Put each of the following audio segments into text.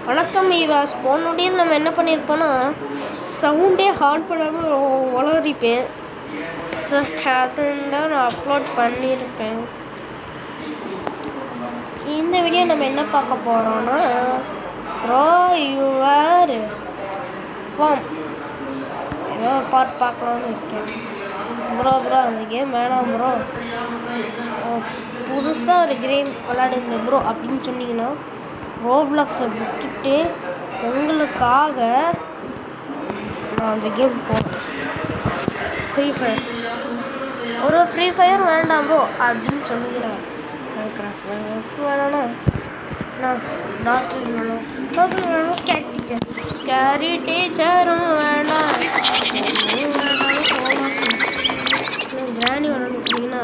வணக்கம் ஈவாஸ். போன நொடியில் நம்ம என்ன பண்ணியிருப்போன்னா சவுண்டே ஹார்ட் பண்ணாமல் வளரிப்பேன். அதுதான் நான் அப்லோட் பண்ணியிருப்பேன். இந்த வீடியோ நம்ம என்ன பார்க்க போகிறோன்னா ப்ரோ யுவர் ஃபார்ம் ஏதோ ஒரு பார்ட் பார்க்கலான்னு இருக்கேன். ப்ரோ அந்த கேம் வேணாம் ப்ரோ, புதுசாக ஒரு கேம் விளையாடுங்க ப்ரோ அப்படின்னு சொன்னீங்கன்னா ரோப்ளாக்ஸை விட்டுட்டு உங்களுக்காக நான் அந்த கேம் போகிறேன். ஃப்ரீ ஃபயர் ஒரு ஃப்ரீ ஃபயர் வேண்டாம் ப்ரோ அப்படின்னு சொன்னீங்கன்னா வேணாம்னா நான் டாக்டர் வேணும், ஸ்கேரி டீச்சரும் வேண்டாம், கிராணி வேணும்னு சொன்னீங்கன்னா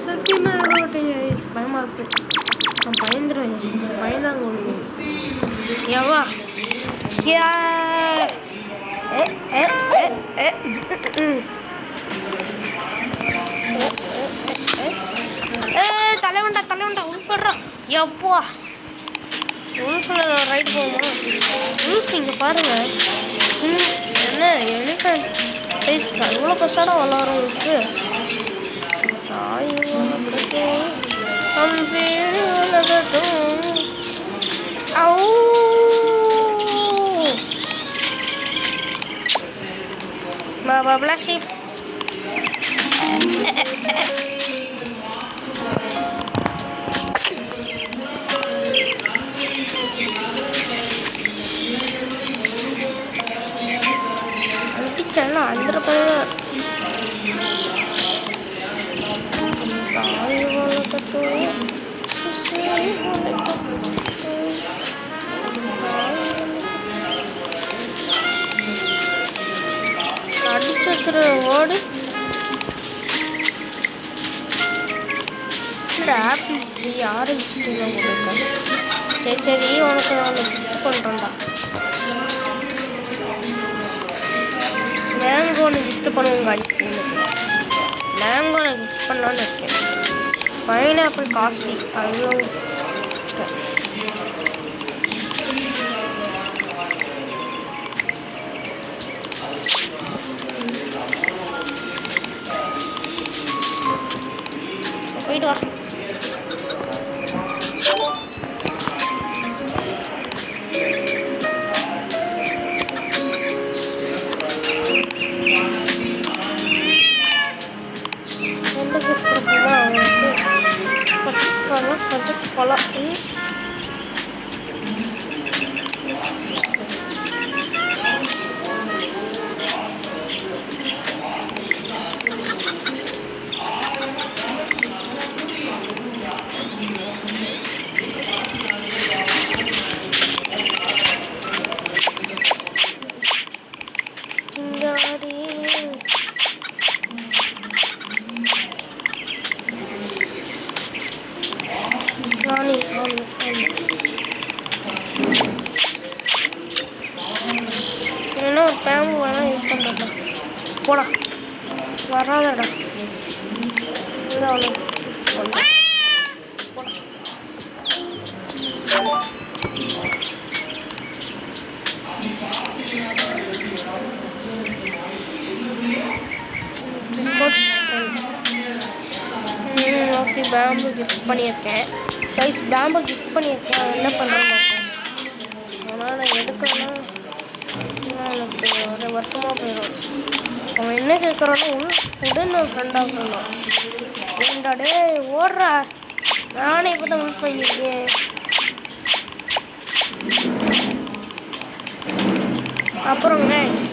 சத்தியமாக பயமாக இருக்கு. நான் பயந்துருவேன், பயந்தாங்க ஒன்று எவா தலைவண்டா உள்படுறா எப்பா உள்ஃபில் ரைட் போகுமா? உள்ஃப் இங்கே பாருங்கள் என்ன எலிஃபென்ட் சைஸ் இவ்வளோ பெருசாக வளரும் உள்ஃபு. தாய் வளர்க்கட்டும் Blah sheep. Channel andhra paya அடிச்சு வச்சுரு ஓடு. ஆப்பிள் ட்ரீ ஆரஞ்சு ட்ரீலாம் கொடுக்க சரி உனக்கு நான் கிஃப்ட் பண்ணுறேன்டா. மேங்கோ ஒன்று கிஃப்ட் பண்ணுவோங்க ஐஸ். மேங்கோ நான் கிஃப்ட் பண்ணலான்னு இருக்கேன். பைனாப்பிள் காஸ்ட்லி அதுவும் போயிட்டு வா. எந்த பீஸ் கொடுப்போமா அவங்களுக்கு ப்ரொஜெக்ட் ஃபாலோ என்ன ஒரு பேம்பு வேணால் இது பண்ணுறதா போடா வராதடா இல்லை அவனுக்கு போடா. ஓகே பேம்பு கிஃப்ட் பண்ணியிருக்கேன் கைஸ். பேம்பு கிஃப்ட் பண்ணியிருக்கேன். அவன் என்ன பண்ணுறான்னு பார்ப்போம். அதனால் நான் எடுக்கணும்னா எனக்கு ஒரு வருத்தமாக போயிடும். அவன் என்ன கேட்குறானோ உடன் நான் ஃப்ரெண்டாக இருக்கணும். ஏண்டாடே ஓடுறா, நானே இப்போ தான் உள் பண்ணியிருக்கேன். அப்புறம் கைஸ்,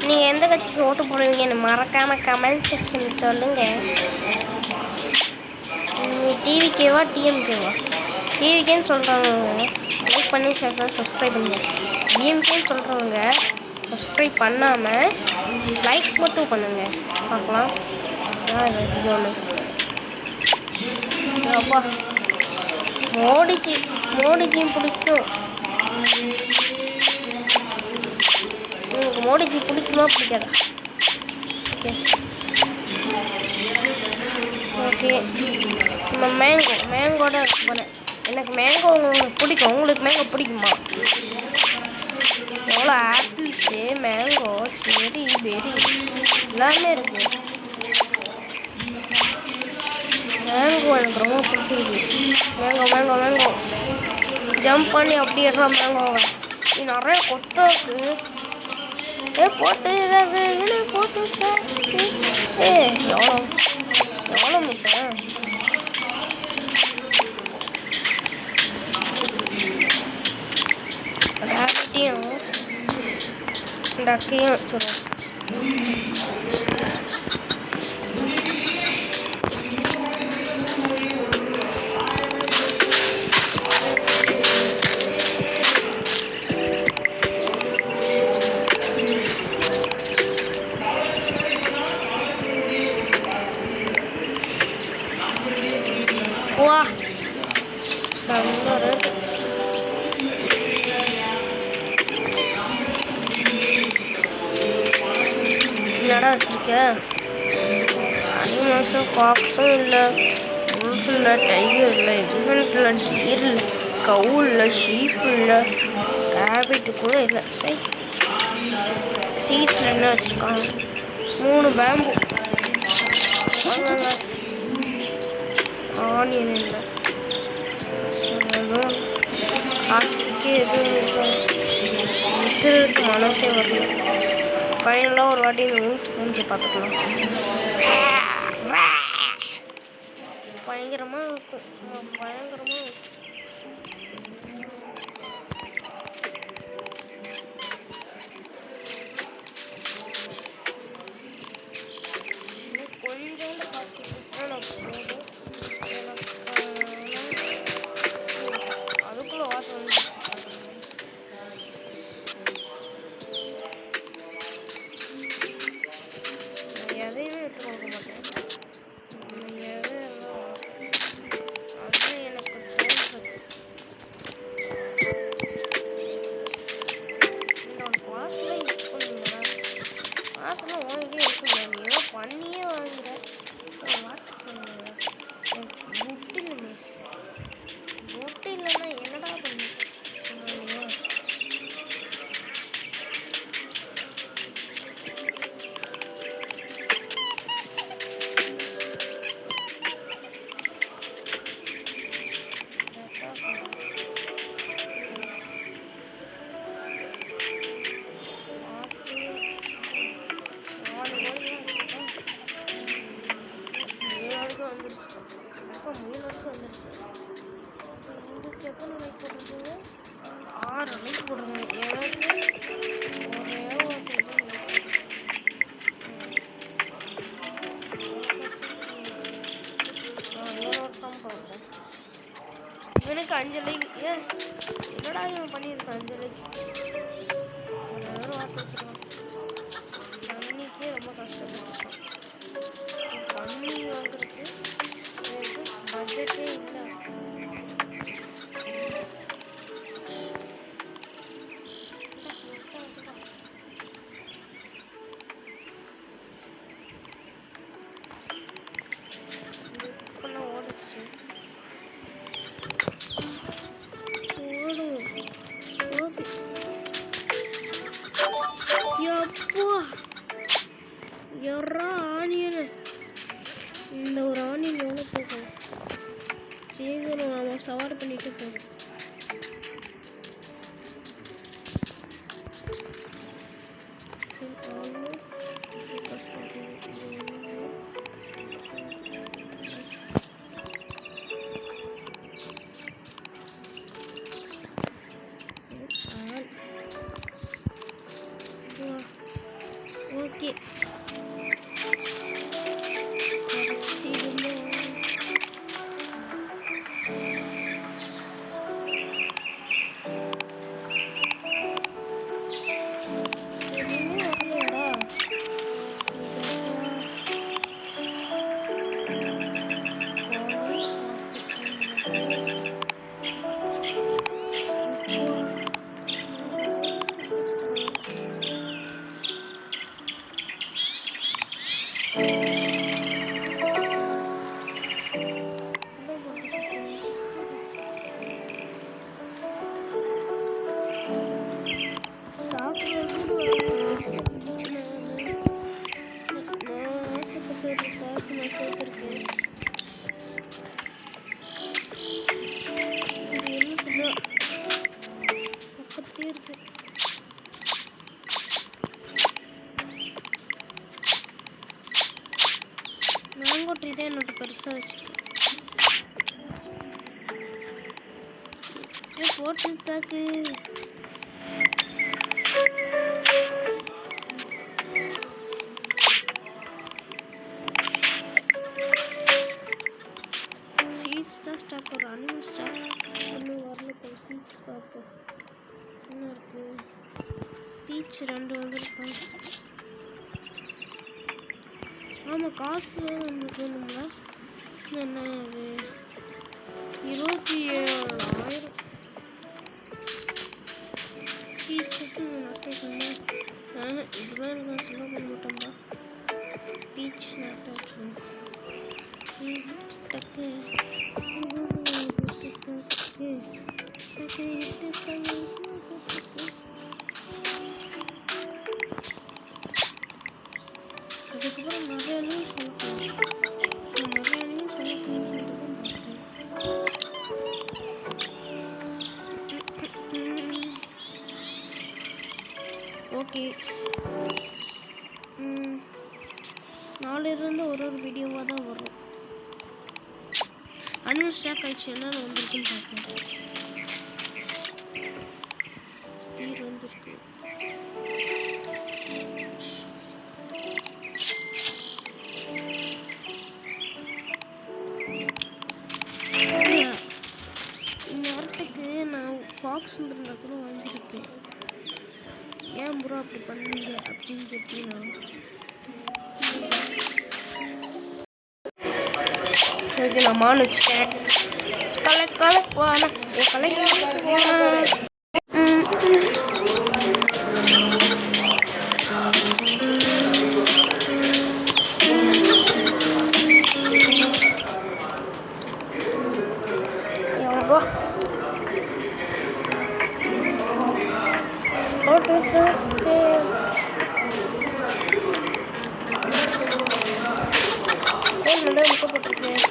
நீங்கள் எந்த கட்சிக்கு ஓட்டு போடுவீங்கன்னு மறக்காமல் கமெண்ட் செக்ஷன் சொல்லுங்கள். டிவிக்கேவா டிஎம்கேவா? டிவிக்கேன்னு சொல்கிறவங்க லைக் பண்ணி ஷேர் பண்ணி சப்ஸ்கிரைப் பண்ணுங்கள். டிஎம்கேன்னு சொல்கிறவங்க சப்ஸ்கிரைப் பண்ணாமல் லைக் மட்டும் பண்ணுங்கள். பார்க்கலாம் இது ஒன்று. அப்பா மோடிஜியும் பிடிக்கும். உங்களுக்கு மோடிஜி பிடிக்குமா பிடிக்காதா? ஓகே நம்ம மேங்கோட போனேன். எனக்கு மேங்கோ பிடிக்கும். உங்களுக்கு மேங்கோ பிடிக்குமா? எவ்வளோ ஆப்பிள்ஸு, மேங்கோ, செரி, பெரி எல்லாமே இருக்குது. மேங்கோ எனக்கு ரொம்ப பிடிச்சிருக்கு. மேங்கோ மேங்கோ மேங்கோ ஜம்ப் பண்ணி அப்படியே மேங்கோவை இது நிறைய கொத்தா இருக்குது. போட்டு போட்டு எவ்வளோ எவ்வளோ முட்டை? ரேபிட்டையும் டக்கையும் வச்சுருவோம். வா சம்மர் என்னடா வச்சிருக்க? அனிமல்ஸும் ஃபாக்ஸும் இல்லை, உல்ஃப் இல்லை, டைகர் இல்லை, எலிஃபெண்ட் இல்லை, டீர் இல்லை, கவு இல்லை, ஷீப் இல்லை, ரேபிட்டு கூட இல்லை. சரி, சீட்ஸில் என்ன வச்சுருக்காங்க? 3 பேம்பு, ஆனியன் இல்லை, எதுவும் காசுக்கு எதுவும் இல்லை. வித்துறதுக்கு மனசே வரல. ஃபைனலாக ஒரு வாட்டி இந்த ஊஃப் மூஞ்சி பார்த்துக்கலாம். பயங்கரமாக இருக்கும், பயங்கரமாக இருக்கும். கொஞ்சோண்டு காசு நான் போதும். அதுக்குள்ளே வாட்டர் வந்து எதையுமே விட்டு கொடுக்க மாட்டேன். அதுதான் எனக்கு தோன்றது. நான் பாட்டில் யூஸ் பண்ணுவேன். பாட்டெல்லாம் வாங்கியே இருக்குங்க. நீ ஏதோ பண்ணியே வாங்குற. வாட்டர் பண்ணுவேன். புட்டு இல்லைண்ணே, புட்டு இல்லைன்னா என்னடா பண்ணு? இதுக்கு எத்தனை லைக் போட்டிருக்கீங்க? 6 லைக் போட்டிருக்கீங்க. எனக்கு ஒரே இவனுக்கு 5 லைக். என்னடா இவன் பண்ணியிருக்கான் 5 லைக்? ஒரே ஒரு வார்த்தை வச்சுக்கலாம். தண்ணிக்கே ரொம்ப கஷ்டப்பட்டுருக்கான். தண்ணி வாங்குறதுக்கு பட்ஜெட்டே இல்லை. ஆனியன் இந்த ஒரு ஆனியன் எவ்வளோ போகும்? இதே என்னோட பெருசாக வச்சுருக்கேன். போட்டு தாக்கு சீஸ் தான் ஸ்டாக் ஒரு அனிமல் ஸ்டாக் இன்னும் வரல. இப்போ சீட்ஸ் பார்ப்போம் என்ன இருக்கு. பீச் 2 வந்துருக்காங்க. ஆமாம் காசு நமக்கு வேணுங்களா? என்ன அது 27,000 பீச்சுக்கு நட்டுருக்குங்க. இதுதான் எனக்கு சொல்ல பண்ண மாட்டோம்பா. பீச் நட்டு வச்சுருங்க டக்கு அதுக்கப்புறம் நிறையாலையும் சொல்லணும். நிறையாலையும் சொல்லணும்னு ஓகே. நாளையிலேருந்து ஒரு வீடியோவாக தான் வரும். அனிமல் ஸ்டாக் ஆயிடுச்சு என்னென்ன வந்துருக்குன்னு பார்க்கலாம். தீர் வந்துருக்கு. நேரத்துக்கு நான் ஃபாக்ஸ் இருந்தா கூட வாங்கியிருப்பேன். ஏன் ப்ரோ அப்படி பண்ணீங்க அப்படின்னு கேட்டீங்கன்னா ஓகே நான் மான் வச்சுட்டேன். கலை போன நல்லா முக்கப்பட்டிருக்கேன்.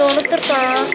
கொடுத்துருக்கான்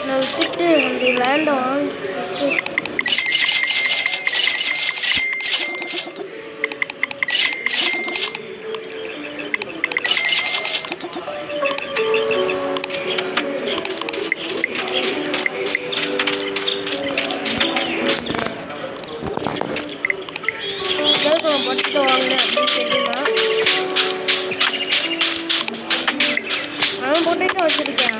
நான் விட்டுட்டு அந்த லேண்டை வாங்கிட்டு பட்டு வாங்கினேன் அப்படின்னு கேட்டீங்கன்னா அவன் போட்டுட்டு வச்சிருக்கேன்.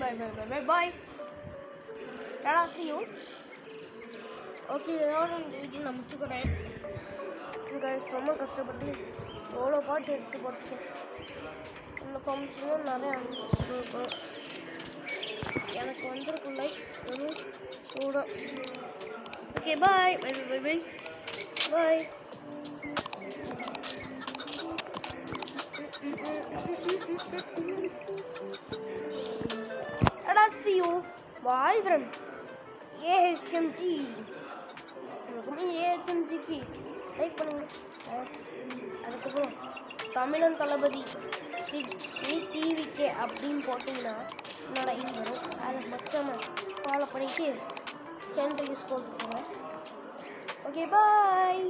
Bye. Tata see you. Okay, இதோட இந்த வீடியோ நான் முடிச்சுக்கிறேன். கைஸ் ரொம்ப கஷ்டப்பட்டு எவ்வளோ பாட்டு எடுத்து போட்டுருக்கேன். இந்த ஃபார்ம்ஸ்லையும் நிறைய இருக்கும். எனக்கு வந்திருக்கும் லைக்ஸ் வெறும் கூட. Okay bye bye. Tata see you. Bye friend. AHMG எனக்குமே ஏஹெச்எம்ஜிக்கு லைக் பண்ணுங்க. அதுக்கப்புறம் தமிழன் தளபதி டிவிகே அப்படின்னு போட்டிங்கன்னா என்னோட இது வரும். அதை மொத்தமாக ஃபாலோ பண்ணிவிட்டு சென்ட்ரல் யூஸ் போட்டுக்கோங்க. Okay bye.